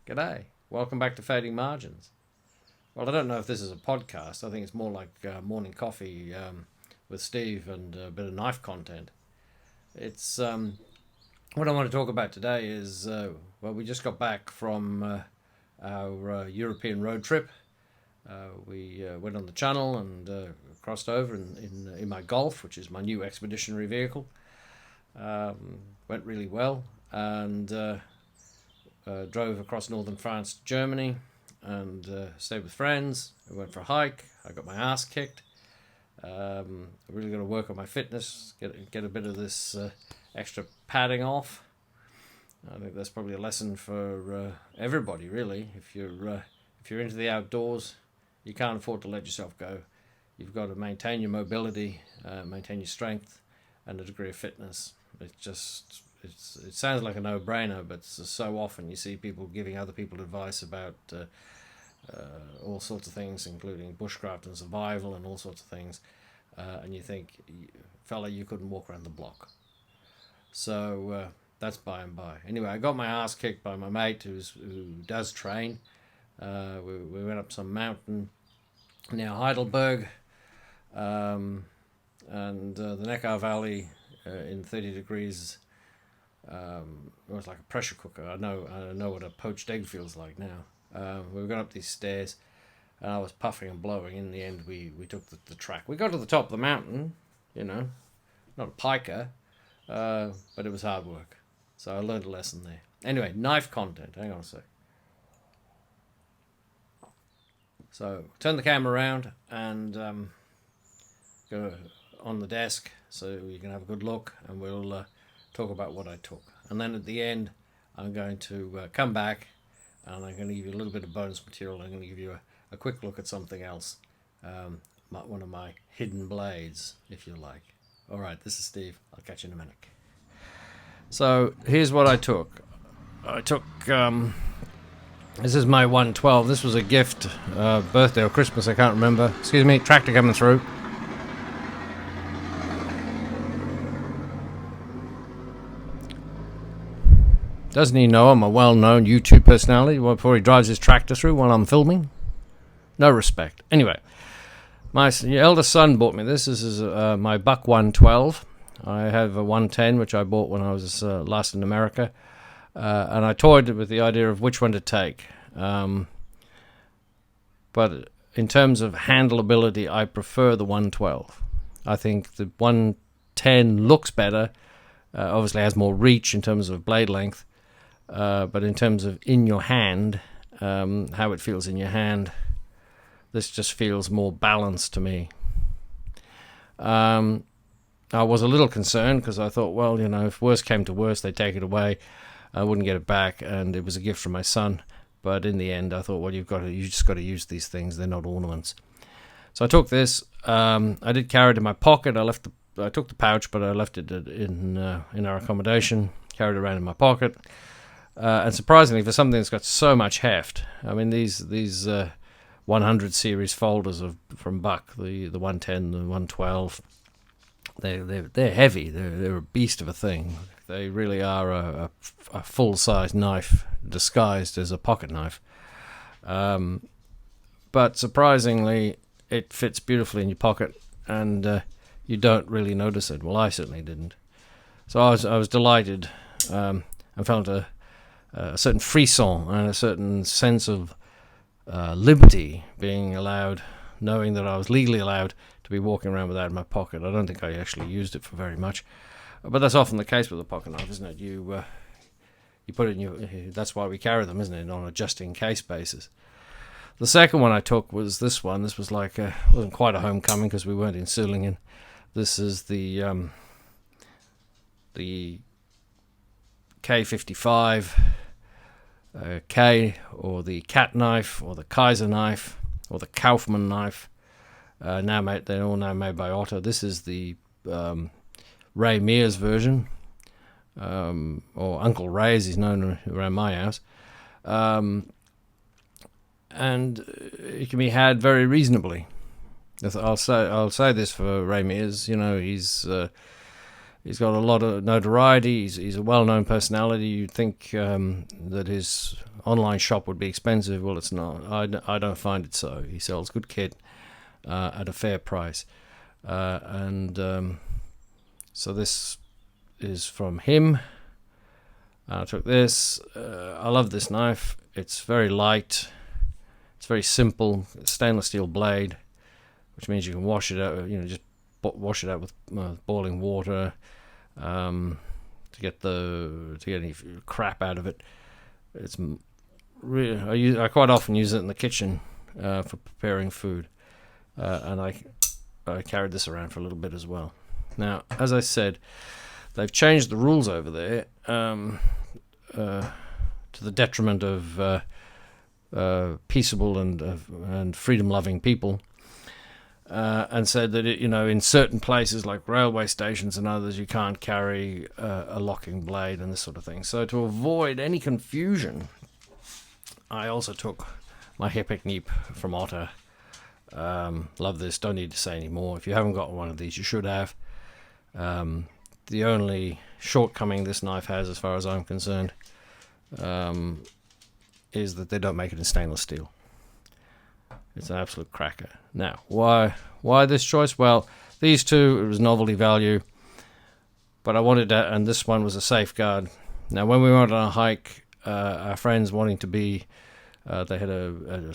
G'day. Welcome back to Fading Margins. Well, I don't know if this is a podcast. I think it's more like morning coffee with Steve and a bit of knife content. It's what I want to talk about today is we just got back from our European road trip. We went on the Channel and crossed over in my Golf, which is my new expeditionary vehicle. Went really well and drove across northern France to Germany and stayed with friends. I went for a hike. I got my ass kicked. I really got to work on my fitness, get a bit of this extra padding off. I think that's probably a lesson for everybody, really. If you're into the outdoors, you can't afford to let yourself go. You've got to maintain your mobility, maintain your strength, and a degree of fitness. It sounds like a no-brainer, but so often you see people giving other people advice about all sorts of things, including bushcraft and survival and all sorts of things, and you think, fella, you couldn't walk around the block. So that's by and by. Anyway, I got my ass kicked by my mate who does train. We went up some mountain near Heidelberg, and the Neckar Valley in 30 degrees. It was like a pressure cooker. I know what a poached egg feels like now. We got up these stairs, and I was puffing and blowing. In the end, we took the track. We got to the top of the mountain, not a piker, but it was hard work. So I learned a lesson there. Anyway, knife content. Hang on a sec. So turn the camera around and go on the desk so you can have a good look, and we'll talk about what I took. And then at the end, I'm going to come back and I'm going to give you a little bit of bonus material. I'm going to give you a quick look at something else, one of my hidden blades, if you like. All right, this is Steve. I'll catch you in a minute. So here's what I took. I took, this is my 112. This was a gift, birthday or Christmas, I can't remember. Excuse me, tractor coming through. Doesn't he know I'm a well-known YouTube personality before he drives his tractor through while I'm filming? No respect. Anyway, my eldest son bought me this. This is my Buck112. I have a 110, which I bought when I was last in America. And I toyed with the idea of which one to take. But in terms of handleability, I prefer the 112. I think the 110 looks better. Obviously has more reach in terms of blade length. But in terms of in your hand, how it feels in your hand, this just feels more balanced to me. I was a little concerned because I thought, well, if worse came to worse, they'd take it away. I wouldn't get it back, and it was a gift from my son. But in the end, I thought, well, you just got to use these things. They're not ornaments. So I took this. I did carry it in my pocket. I took the pouch, but I left it in our accommodation. Carried it around in my pocket. And surprisingly, for something that's got so much heft, I mean, these 100 series folders from Buck, the 110, the 112, they're heavy. They're a beast of a thing. They really are a full-size knife disguised as a pocket knife. But surprisingly, it fits beautifully in your pocket, and you don't really notice it. Well, I certainly didn't. So I was delighted. I felt a certain frisson and a certain sense of liberty being allowed, knowing that I was legally allowed to be walking around with that in my pocket. I don't think I actually used it for very much, but that's often the case with a pocket knife, isn't it? You put it in your. That's why we carry them, isn't it, on a just-in-case basis. The second one I took was this one. This was like wasn't quite a homecoming because we weren't in Sulingen. This is the K55K, or the cat knife, or the Kaiser knife, or the Kaufmann knife. They're all now made by Otter. This is the Ray Mears version, or Uncle Ray as he's known around my house. And it can be had very reasonably. I'll say this for Ray Mears. He's got a lot of notoriety. He's a well-known personality. You'd think that his online shop would be expensive. Well, it's not. I don't find it so. He sells good kit at a fair price. So this is from him. I took this. I love this knife. It's very light. It's very simple. Stainless steel blade, which means you can wash it out. Just wash it out with boiling water to get any crap out of it. It's really I quite often use it in the kitchen for preparing food, and I carried this around for a little bit as well. Now, as I said, they've changed the rules over there to the detriment of peaceable and freedom-loving people. And said that in certain places like railway stations and others, you can't carry a locking blade and this sort of thing. So to avoid any confusion, I also took my Hippekniep from Otter. Love this. Don't need to say any more. If you haven't got one of these, you should have. The only shortcoming this knife has, as far as I'm concerned, is that they don't make it in stainless steel. It's an absolute cracker. Now, why this choice? Well, these two, it was novelty value, but I wanted that, and this one was a safeguard. Now, when we went on a hike, our friends wanting to be, they had there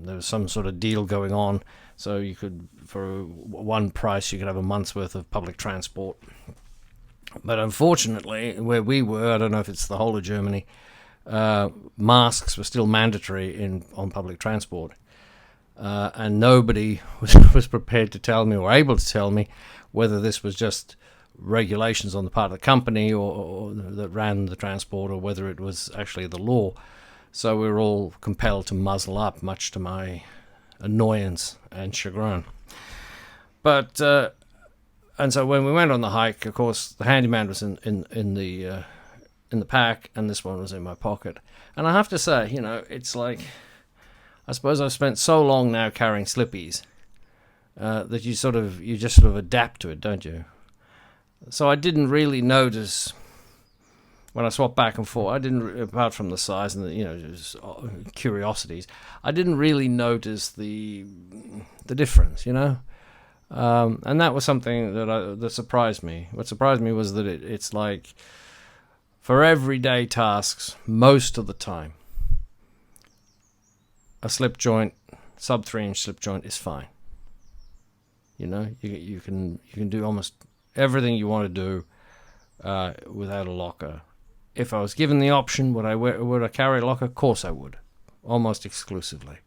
was some sort of deal going on, so you could, for one price, you could have a month's worth of public transport. But unfortunately, where we were, I don't know if it's the whole of Germany, masks were still mandatory on public transport. And nobody was prepared to tell me or able to tell me whether this was just regulations on the part of the company or that ran the transport, or whether it was actually the law. So we were all compelled to muzzle up, much to my annoyance and chagrin. But and so when we went on the hike, of course, the handyman was in the pack, and this one was in my pocket. And I have to say, it's like, I suppose I've spent so long now carrying slippies that you just sort of adapt to it, don't you? So I didn't really notice when I swapped back and forth. Apart from the size and just curiosities, I didn't really notice the difference, and that was something that surprised me. What surprised me was that it's like, for everyday tasks, most of the time, a slip joint, sub 3-inch slip joint is fine. You can do almost everything you want to do without a locker. If I was given the option, would I carry a locker? Of course I would, almost exclusively.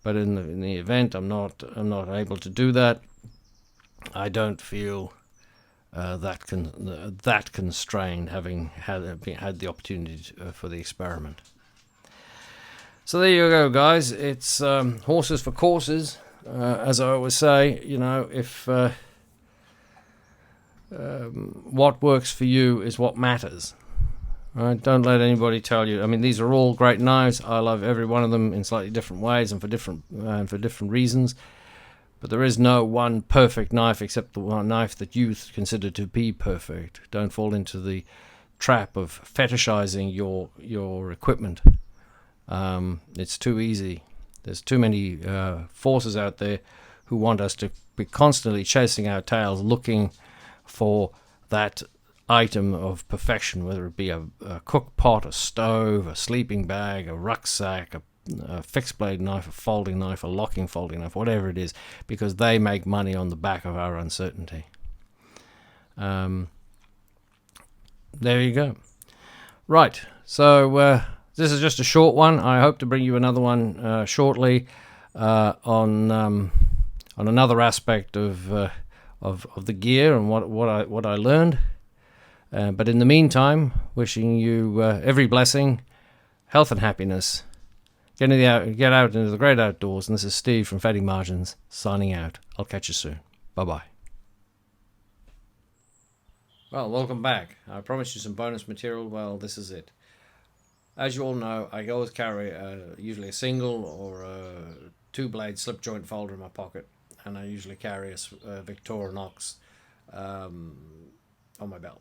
But in the event I'm not able to do that, I don't feel that constrained, having had the opportunity for the experiment. So there you go, guys. It's horses for courses, as I always say. If what works for you is what matters. Right? Don't let anybody tell you. I mean, these are all great knives. I love every one of them in slightly different ways and for different reasons. But there is no one perfect knife except the one knife that you consider to be perfect. Don't fall into the trap of fetishizing your equipment. It's too easy. There's too many forces out there who want us to be constantly chasing our tails, looking for that item of perfection, whether it be a cook pot, a stove, a sleeping bag, a rucksack, a fixed blade knife, a folding knife, a locking folding knife, whatever it is, because they make money on the back of our uncertainty. There you go. Right, so this is just a short one. I hope to bring you another one shortly on another aspect of the gear and what I learned. But in the meantime, wishing you every blessing, health and happiness. Get out into the great outdoors. And this is Steve from Fading Margins signing out. I'll catch you soon. Bye-bye. Well, welcome back. I promised you some bonus material. Well, this is it. As you all know, I always carry usually a single or a two-blade slip joint folder in my pocket, and I usually carry a Victorinox on my belt.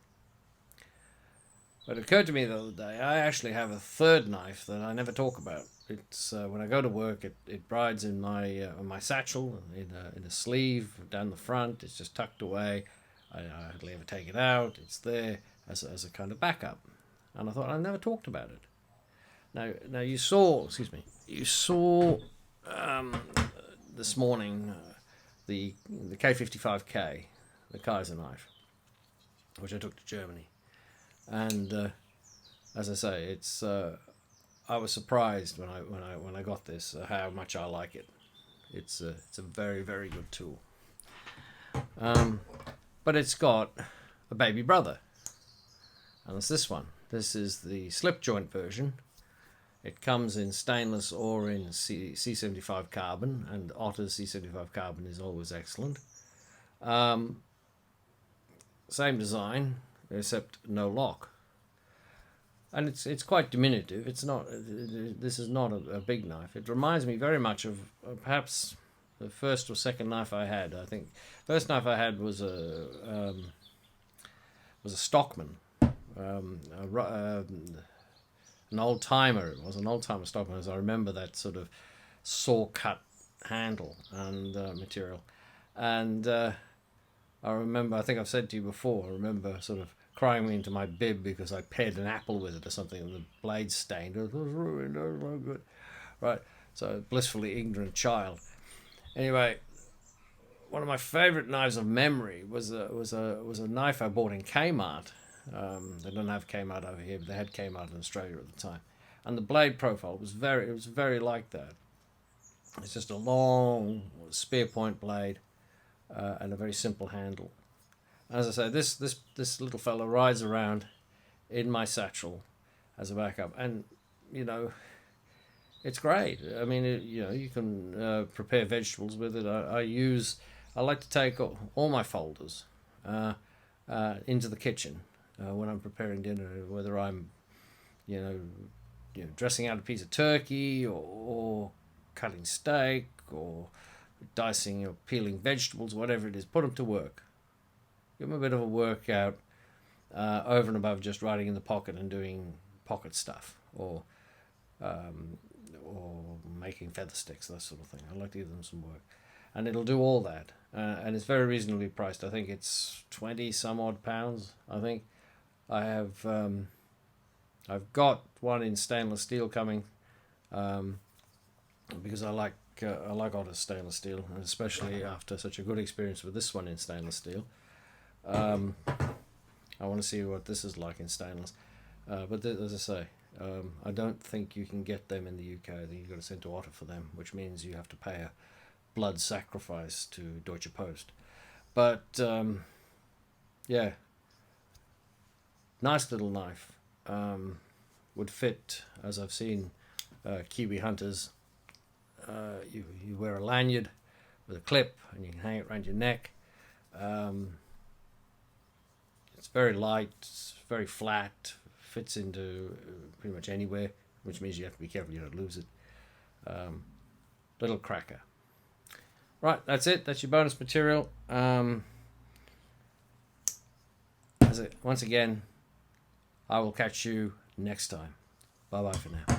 But it occurred to me the other day, I actually have a third knife that I never talk about. It's when I go to work, it rides in my satchel, in a sleeve down the front. It's just tucked away. I hardly ever take it out. It's there as a kind of backup. And I thought I never talked about it. Now you saw, this morning the K55K, the Kaiser knife, which I took to Germany. And as I say, it's I was surprised when I got this how much I like it. It's a very, very good tool. But it's got a baby brother, and it's this one. This is the slip joint version. It comes in stainless or in C75 carbon, and Otter's C75 carbon is always excellent. Same design, except no lock. And it's quite diminutive. It's not. This is not a big knife. It reminds me very much of perhaps the first or second knife I had. I think first knife I had was a Stockman, an old timer. It was an old timer Stockman, as I remember that sort of saw cut handle and material. And I remember, I think I've said to you before, I remember sort of crying into my bib because I pared an apple with it or something and the blade stained. It was ruined. It was no good. Right. So, blissfully ignorant child. Anyway, one of my favourite knives of memory was a knife I bought in Kmart. They don't have Kmart over here, but they had Kmart in Australia at the time. And the blade profile was very like that. It's just a long spear point blade and a very simple handle. As I say, this little fella rides around in my satchel as a backup, and it's great. I mean, you can prepare vegetables with it. I like to take all my folders into the kitchen when I'm preparing dinner, whether I'm dressing out a piece of turkey or cutting steak or dicing or peeling vegetables, whatever it is. Put them to work. Give them a bit of a workout over and above just riding in the pocket and doing pocket stuff or making feather sticks, that sort of thing. I like to give them some work. And it'll do all that. And it's very reasonably priced. I think it's 20 some odd pounds, I think. I've got one in stainless steel coming because I like Otter stainless steel, and especially after such a good experience with this one in stainless steel. I want to see what this is like in stainless. But as I say, I don't think you can get them in the UK. I think you've got to send to Otter for them, which means you have to pay a blood sacrifice to Deutsche Post. But yeah, nice little knife. Would fit, as I've seen Kiwi hunters. You wear a lanyard with a clip and you can hang it around your neck. It's very light, it's very flat, fits into pretty much anywhere, which means you have to be careful you don't lose it. Little cracker. Right, that's it. That's your bonus material. Once again, I will catch you next time. Bye-bye for now.